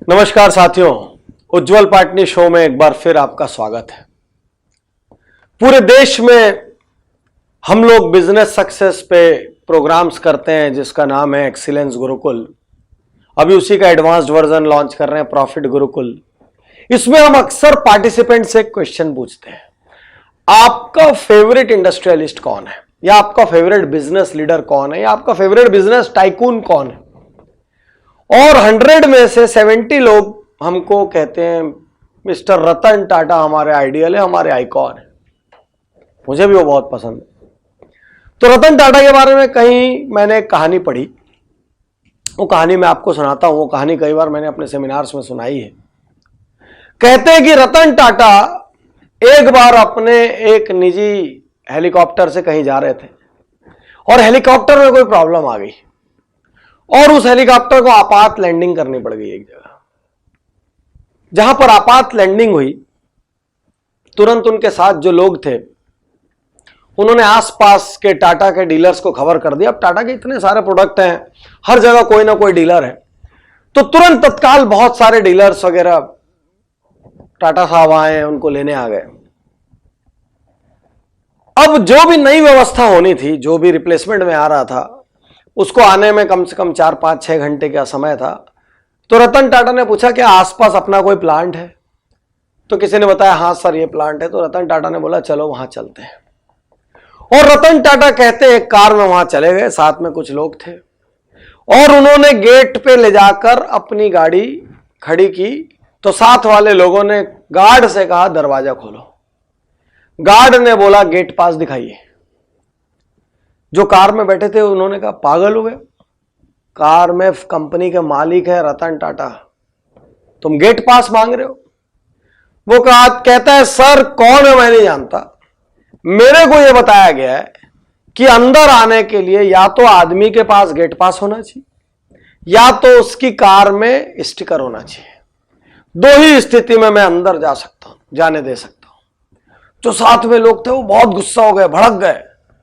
नमस्कार साथियों, उज्जवल पाटनी शो में एक बार फिर आपका स्वागत है। पूरे देश में हम लोग बिजनेस सक्सेस पे प्रोग्राम्स करते हैं जिसका नाम है एक्सीलेंस गुरुकुल। अभी उसी का एडवांस्ड वर्जन लॉन्च कर रहे हैं, प्रॉफिट गुरुकुल। इसमें हम अक्सर पार्टिसिपेंट से क्वेश्चन पूछते हैं, आपका फेवरेट इंडस्ट्रियलिस्ट कौन है, या आपका फेवरेट बिजनेस लीडर कौन है, या आपका फेवरेट बिजनेस टाइकून कौन है। और 100 में से 70 लोग हमको कहते हैं मिस्टर रतन टाटा हमारे आइडियल है, हमारे आइकॉन है। मुझे भी वो बहुत पसंद है। तो रतन टाटा के बारे में कहीं मैंने एक कहानी पढ़ी, वो कहानी मैं आपको सुनाता हूं। वो कहानी कई बार मैंने अपने सेमिनार्स में सुनाई है। कहते हैं कि रतन टाटा एक बार अपने एक निजी हेलीकॉप्टर से कहीं जा रहे थे और हेलीकॉप्टर में कोई प्रॉब्लम आ गई और उस हेलीकॉप्टर को आपात लैंडिंग करनी पड़ गई। एक जगह जहां पर आपात लैंडिंग हुई, तुरंत उनके साथ जो लोग थे उन्होंने आसपास के टाटा के डीलर्स को खबर कर दिया। अब टाटा के इतने सारे प्रोडक्ट हैं, हर जगह कोई ना कोई डीलर है, तो तुरंत तत्काल बहुत सारे डीलर्स वगैरह टाटा साहब आए, उनको लेने आ गए। अब जो भी नई व्यवस्था होनी थी, जो भी रिप्लेसमेंट में आ रहा था, उसको आने में कम से कम 4-5-6 घंटे का समय था। तो रतन टाटा ने पूछा कि आसपास अपना कोई प्लांट है? तो किसी ने बताया हाँ सर ये प्लांट है। तो रतन टाटा ने बोला चलो वहां चलते हैं। और रतन टाटा कहते हैं कार में वहां चले गए, साथ में कुछ लोग थे, और उन्होंने गेट पे ले जाकर अपनी गाड़ी खड़ी की। तो साथ वाले लोगों ने गार्ड से कहा दरवाजा खोलो। गार्ड ने बोला गेट पास दिखाइए। जो कार में बैठे थे उन्होंने कहा पागल हुए, कार में कंपनी के मालिक है रतन टाटा, तुम गेट पास मांग रहे हो। वो कहता है सर कौन है मैं नहीं जानता, मेरे को यह बताया गया है कि अंदर आने के लिए या तो आदमी के पास गेट पास होना चाहिए या तो उसकी कार में स्टिकर होना चाहिए। दो ही स्थिति में मैं अंदर जा सकता हूं, जाने दे सकता हूं। जो साथ में लोग थे वो बहुत गुस्सा हो गए, भड़क गए।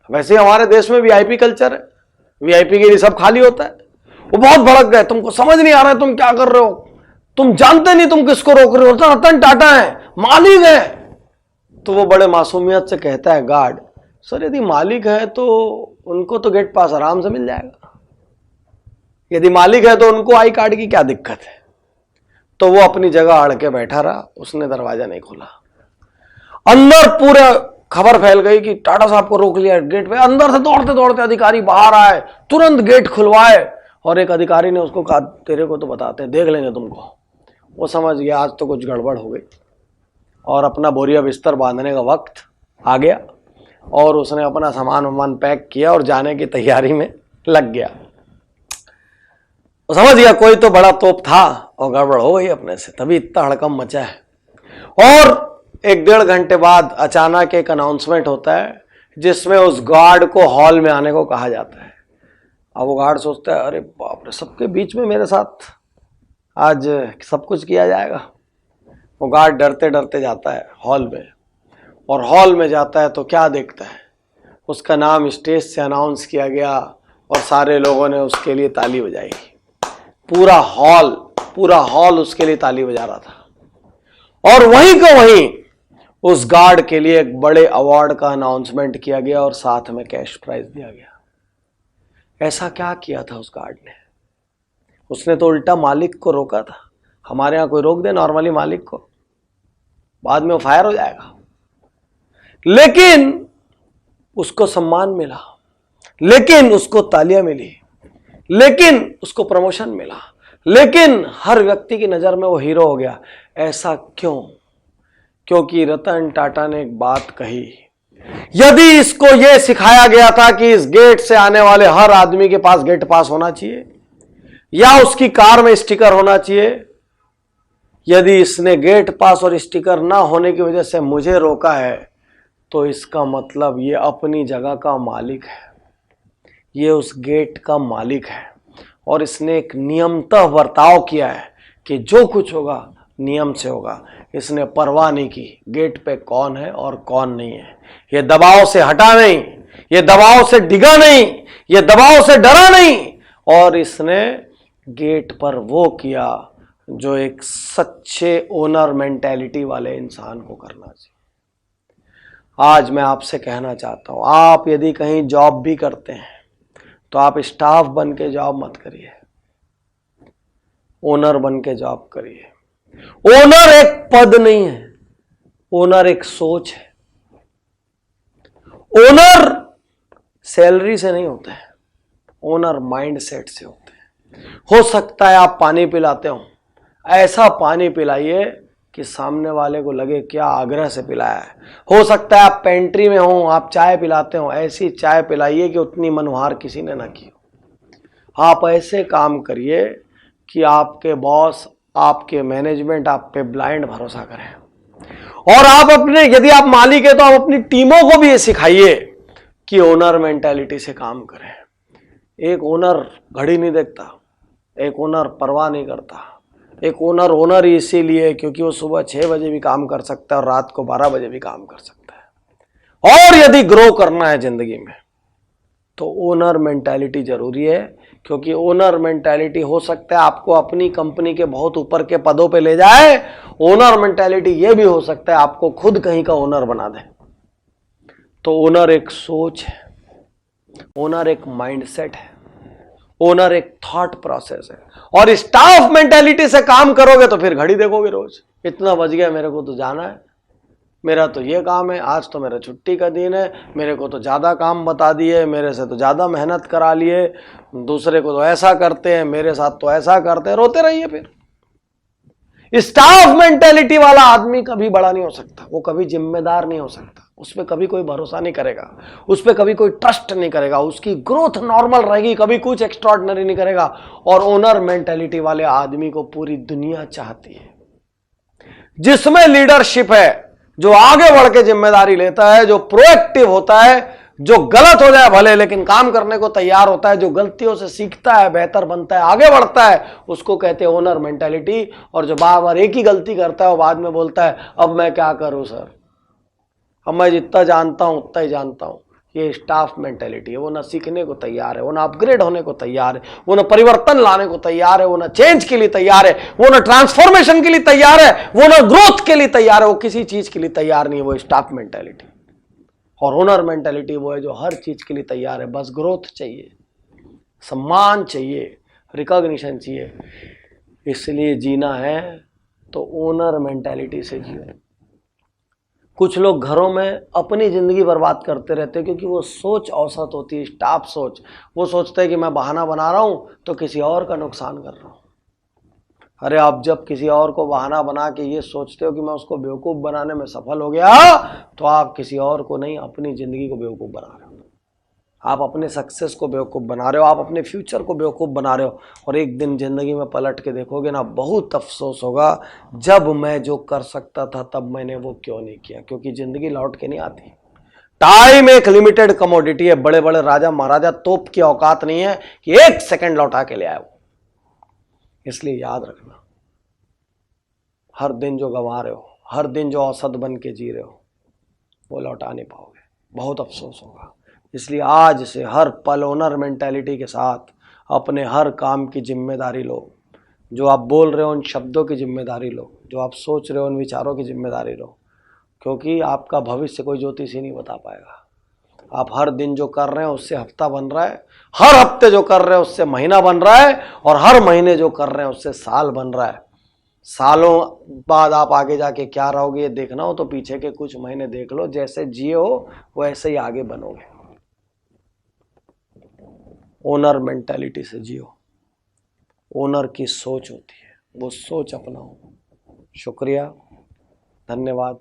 वैसे हमारे देश में वीआईपी कल्चर है, वीआईपी के लिए सब खाली होता है। वो बहुत भड़क गए, तुमको समझ नहीं आ रहा है तुम क्या कर रहे हो, तुम जानते नहीं तुम किसको रोक रहे हो, तो रतन टाटा है, मालिक है। तो वो बड़े मासूमियत से कहता है गार्ड सर यदि मालिक है तो उनको तो गेट पास आराम से मिल जाएगा, यदि मालिक है तो उनको आई कार्ड की क्या दिक्कत है। तो वो अपनी जगह अड़ के बैठा रहा, उसने दरवाजा नहीं खोला। अंदर पूरा खबर फैल गई कि टाटा साहब को रोक लिया गेट पे। अंदर से दौड़ते दौड़ते अधिकारी बाहर आए, तुरंत गेट खुलवाए, और एक अधिकारी ने उसको कहा तेरे को तो बताते हैं, देख लेंगे तुमको। वो समझ गया आज तो कुछ गड़बड़ हो गई और अपना बोरिया बिस्तर बांधने का वक्त आ गया और उसने अपना सामान वामान पैक किया और जाने की तैयारी में लग गया। वो समझ गया कोई तो बड़ा तोप था और गड़बड़ हो गई अपने से, तभी इतना हड़कंप मचा है। और 1-1.5 घंटे बाद अचानक एक अनाउंसमेंट होता है जिसमें उस गार्ड को हॉल में आने को कहा जाता है। अब वो गार्ड सोचता है अरे बाप रे, सबके बीच में मेरे साथ आज सब कुछ किया जाएगा। वो गार्ड डरते डरते जाता है हॉल में, और हॉल में जाता है तो क्या देखता है, उसका नाम स्टेज से अनाउंस किया गया और सारे लोगों ने उसके लिए ताली बजाई। पूरा हॉल उसके लिए ताली बजा रहा था। और वहीं को वहीं उस गार्ड के लिए एक बड़े अवार्ड का अनाउंसमेंट किया गया और साथ में कैश प्राइज दिया गया। ऐसा क्या किया था उस गार्ड ने? उसने तो उल्टा मालिक को रोका था। हमारे यहां कोई रोक दे नॉर्मली मालिक को, बाद में वो फायर हो जाएगा। लेकिन उसको सम्मान मिला, लेकिन उसको तालियां मिली, लेकिन उसको प्रमोशन मिला, लेकिन हर व्यक्ति की नजर में वो हीरो हो गया। ऐसा क्यों? क्योंकि रतन टाटा ने एक बात कही, यदि इसको यह सिखाया गया था कि इस गेट से आने वाले हर आदमी के पास गेट पास होना चाहिए या उसकी कार में स्टिकर होना चाहिए, यदि इसने गेट पास और स्टिकर ना होने की वजह से मुझे रोका है तो इसका मतलब ये अपनी जगह का मालिक है, ये उस गेट का मालिक है और इसने एक नियमतः बर्ताव किया है कि जो कुछ होगा नियम से होगा। इसने परवाह नहीं की गेट पे कौन है और कौन नहीं है। ये दबाव से हटा नहीं, ये दबाव से डिगा नहीं, ये दबाव से डरा नहीं, और इसने गेट पर वो किया जो एक सच्चे ओनर मेंटेलिटी वाले इंसान को करना चाहिए। आज मैं आपसे कहना चाहता हूं, आप यदि कहीं जॉब भी करते हैं तो आप स्टाफ बन के जॉब मत करिए, ओनर बन के जॉब करिए। ओनर एक पद नहीं है, ओनर एक सोच है। ओनर सैलरी से नहीं होते हैं, ओनर माइंड सेट से होते हैं। हो सकता है आप पानी पिलाते हो, ऐसा पानी पिलाइए कि सामने वाले को लगे क्या आग्रह से पिलाया है। हो सकता है आप पेंट्री में हो, आप चाय पिलाते हो, ऐसी चाय पिलाइए कि उतनी मनोहार किसी ने ना की हो। आप ऐसे काम करिए कि आपके बॉस, आपके मैनेजमेंट आप पे ब्लाइंड भरोसा करें। और आप अपने, यदि आप मालिक है तो आप अपनी टीमों को भी ये सिखाइए कि ओनर मेंटालिटी से काम करें। एक ओनर घड़ी नहीं देखता, एक ओनर परवाह नहीं करता। एक ओनर इसीलिए क्योंकि वो सुबह 6 बजे भी काम कर सकता है और रात को 12 बजे भी काम कर सकता है। और यदि ग्रो करना है जिंदगी में तो ओनर मेंटालिटी जरूरी है, क्योंकि ओनर मेंटालिटी हो सकता है आपको अपनी कंपनी के बहुत ऊपर के पदों पे ले जाए। ओनर मेंटालिटी ये भी हो सकता है आपको खुद कहीं का ओनर बना दे। तो ओनर एक सोच है, ओनर एक माइंडसेट है, ओनर एक थॉट प्रोसेस है। और स्टाफ मेंटालिटी से काम करोगे तो फिर घड़ी देखोगे रोज, इतना बज गया, मेरे को तो जाना है, मेरा तो ये काम है, आज तो मेरा छुट्टी का दिन है, मेरे को तो ज़्यादा काम बता दिए, मेरे से तो ज़्यादा मेहनत करा लिए, दूसरे को तो ऐसा करते हैं, मेरे साथ तो ऐसा करते हैं, रोते रहिए। फिर स्टाफ मेंटेलिटी वाला आदमी कभी बड़ा नहीं हो सकता, वो कभी जिम्मेदार नहीं हो सकता, उस पर कभी कोई भरोसा नहीं करेगा, उस पर कभी कोई ट्रस्ट नहीं करेगा, उसकी ग्रोथ नॉर्मल रहेगी, कभी कुछ एक्स्ट्राऑर्डिनरी नहीं करेगा। और ओनर मेंटेलिटी वाले आदमी को पूरी दुनिया चाहती है, जिसमें लीडरशिप है, जो आगे बढ़ के जिम्मेदारी लेता है, जो प्रोएक्टिव होता है, जो गलत हो जाए भले लेकिन काम करने को तैयार होता है, जो गलतियों से सीखता है, बेहतर बनता है, आगे बढ़ता है, उसको कहते हैं ओनर मेंटालिटी। और जो बार बार एक ही गलती करता है वो बाद में बोलता है अब मैं क्या करूं सर, अब मैं जितना जानता हूं उतना ही जानता हूं। ये स्टाफ मेंटालिटी है, वो ना सीखने को तैयार है, वो ना अपग्रेड होने को तैयार है, वो ना परिवर्तन लाने को तैयार है, वो ना चेंज के लिए तैयार है, वो ना ट्रांसफॉर्मेशन के लिए तैयार है, वो ना ग्रोथ के लिए तैयार है, वो किसी चीज के लिए तैयार नहीं है। वो स्टाफ मेंटालिटी। और ओनर मेंटालिटी वो है जो हर चीज के लिए तैयार है, बस ग्रोथ चाहिए, सम्मान चाहिए, रिकॉग्निशन चाहिए। इसलिए जीना है तो ओनर मेंटालिटी से जियो। कुछ लोग घरों में अपनी जिंदगी बर्बाद करते रहते हैं क्योंकि वो सोच औसत होती है, स्टाफ सोच। वो सोचते हैं कि मैं बहाना बना रहा हूं तो किसी और का नुकसान कर रहा हूं। अरे आप जब किसी और को बहाना बना के ये सोचते हो कि मैं उसको बेवकूफ़ बनाने में सफल हो गया, तो आप किसी और को नहीं, अपनी ज़िंदगी को बेवकूफ़ बना रहे हो। आप अपने सक्सेस को बेवकूफ़ बना रहे हो, आप अपने फ्यूचर को बेवकूफ़ बना रहे हो। और एक दिन ज़िंदगी में पलट के देखोगे ना, बहुत अफसोस होगा, जब मैं जो कर सकता था तब मैंने वो क्यों नहीं किया। क्योंकि ज़िंदगी लौट के नहीं आती। टाइम एक लिमिटेड कमोडिटी है। बड़े बड़े राजा महाराजा तोप की औकात नहीं है कि 1 सेकंड लौटा के ले आए। इसलिए याद रखना, हर दिन जो गंवा रहे हो, हर दिन जो औसत बन के जी रहे हो, वो लौटा नहीं पाओगे, बहुत अफसोस होगा। इसलिए आज से हर पल ओनर मेंटालिटी के साथ अपने हर काम की जिम्मेदारी लो। जो आप बोल रहे हो उन शब्दों की जिम्मेदारी लो, जो आप सोच रहे हो उन विचारों की जिम्मेदारी लो, क्योंकि आपका भविष्य कोई ज्योतिषी नहीं बता पाएगा। आप हर दिन जो कर रहे हैं उससे हफ्ता बन रहा है, हर हफ्ते जो कर रहे हैं उससे महीना बन रहा है, और हर महीने जो कर रहे हैं उससे साल बन रहा है। सालों बाद आप आगे जाके क्या रहोगे ये देखना हो तो पीछे के कुछ महीने देख लो, जैसे जिए हो वैसे ही आगे बनोगे। ओनर मेंटालिटी से जियो। ओनर की सोच होती है, वो सोच अपनाओ। शुक्रिया, धन्यवाद।